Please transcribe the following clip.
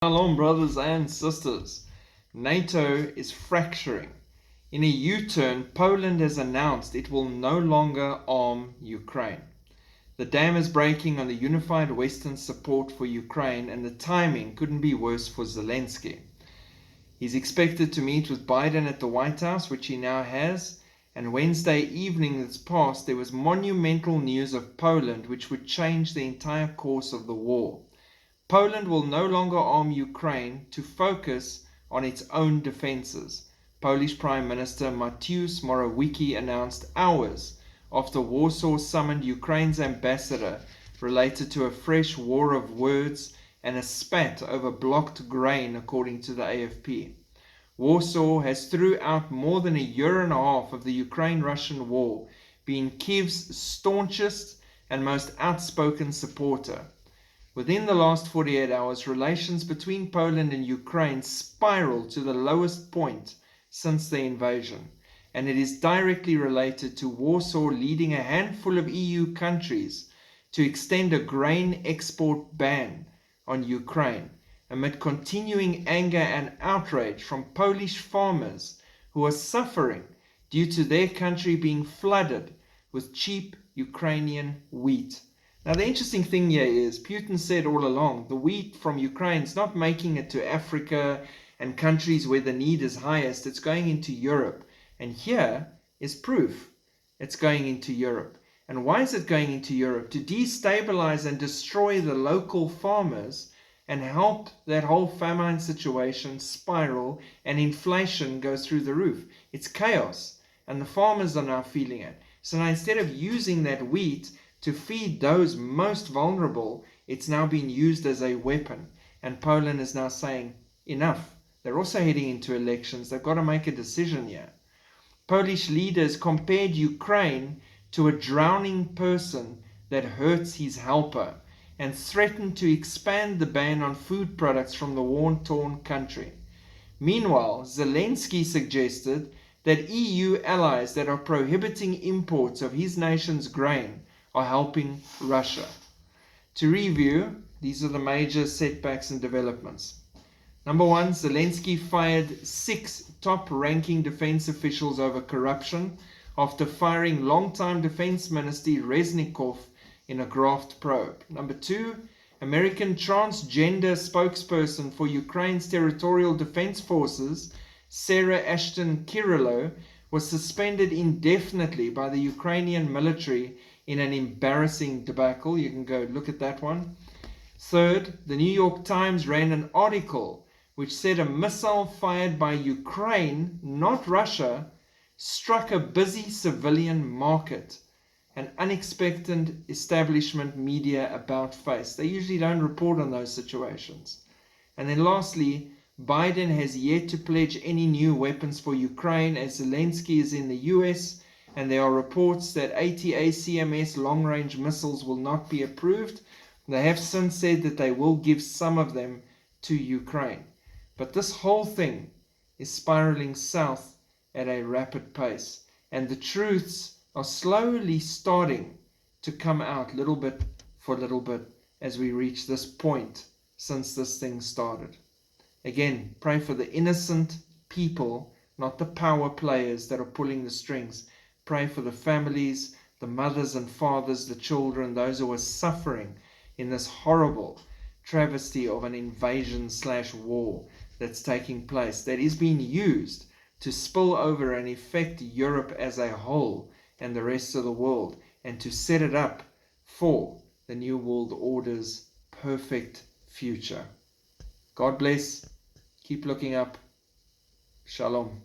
Shalom, brothers and sisters. NATO is fracturing. In a U-turn, Poland has announced it will no longer arm Ukraine. The dam is breaking on the unified Western support for Ukraine, and the timing couldn't be worse for Zelensky. He's expected to meet with Biden at the White House, which he now has, and Wednesday evening that's passed, there was monumental news of Poland, which would change the entire course of the war. Poland will no longer arm Ukraine to focus on its own defenses, Polish Prime Minister Mateusz Morawiecki announced hours after Warsaw summoned Ukraine's ambassador related to a fresh war of words and a spat over blocked grain, according to the AFP. Warsaw has throughout more than a year and a half of the Ukraine-Russian war been Kyiv's staunchest and most outspoken supporter. Within the last 48 hours, relations between Poland and Ukraine spiraled to the lowest point since the invasion, and it is directly related to Warsaw leading a handful of EU countries to extend a grain export ban on Ukraine, amid continuing anger and outrage from Polish farmers who are suffering due to their country being flooded with cheap Ukrainian wheat. Now, the interesting thing here is Putin said all along the wheat from Ukraine is not making it to Africa and countries where the need is highest. It's going into Europe. And here is proof it's going into Europe. And why is it going into Europe? To destabilize and destroy the local farmers and help that whole famine situation spiral and inflation go through the roof. It's chaos. And the farmers are now feeling it. So now instead of using that wheat to feed those most vulnerable, it's now being used as a weapon. And Poland is now saying, enough. They're also heading into elections. They've got to make a decision here. Polish leaders compared Ukraine to a drowning person that hurts his helper and threatened to expand the ban on food products from the war-torn country. Meanwhile, Zelensky suggested that EU allies that are prohibiting imports of his nation's grain are helping Russia. To review, these are the major setbacks and developments. Number one, Zelensky fired 6 top-ranking defense officials over corruption after firing longtime Defense Minister Reznikov in a graft probe. Number 2, American transgender spokesperson for Ukraine's territorial defense forces, Sarah Ashton Kirillo, was suspended indefinitely by the Ukrainian military in an embarrassing debacle. You can go look at that one. Third, the New York Times ran an article which said a missile fired by Ukraine, not Russia, struck a busy civilian market. An unexpected establishment media about face. They usually don't report on those situations. And then lastly, Biden has yet to pledge any new weapons for Ukraine as Zelensky is in the US, and there are reports that J.C.O.M.E.S long-range missiles will not be approved. They have since said that they will give some of them to Ukraine. But this whole thing is spiraling south at a rapid pace, and the truths are slowly starting to come out little bit for little bit as we reach this point since this thing started. Again, pray for the innocent people, not the power players that are pulling the strings. Pray for the families, the mothers and fathers, the children, those who are suffering in this horrible travesty of an invasion/war that's taking place, that is being used to spill over and affect Europe as a whole and the rest of the world, and to set it up for the New World Order's perfect future. God bless. Keep looking up. Shalom.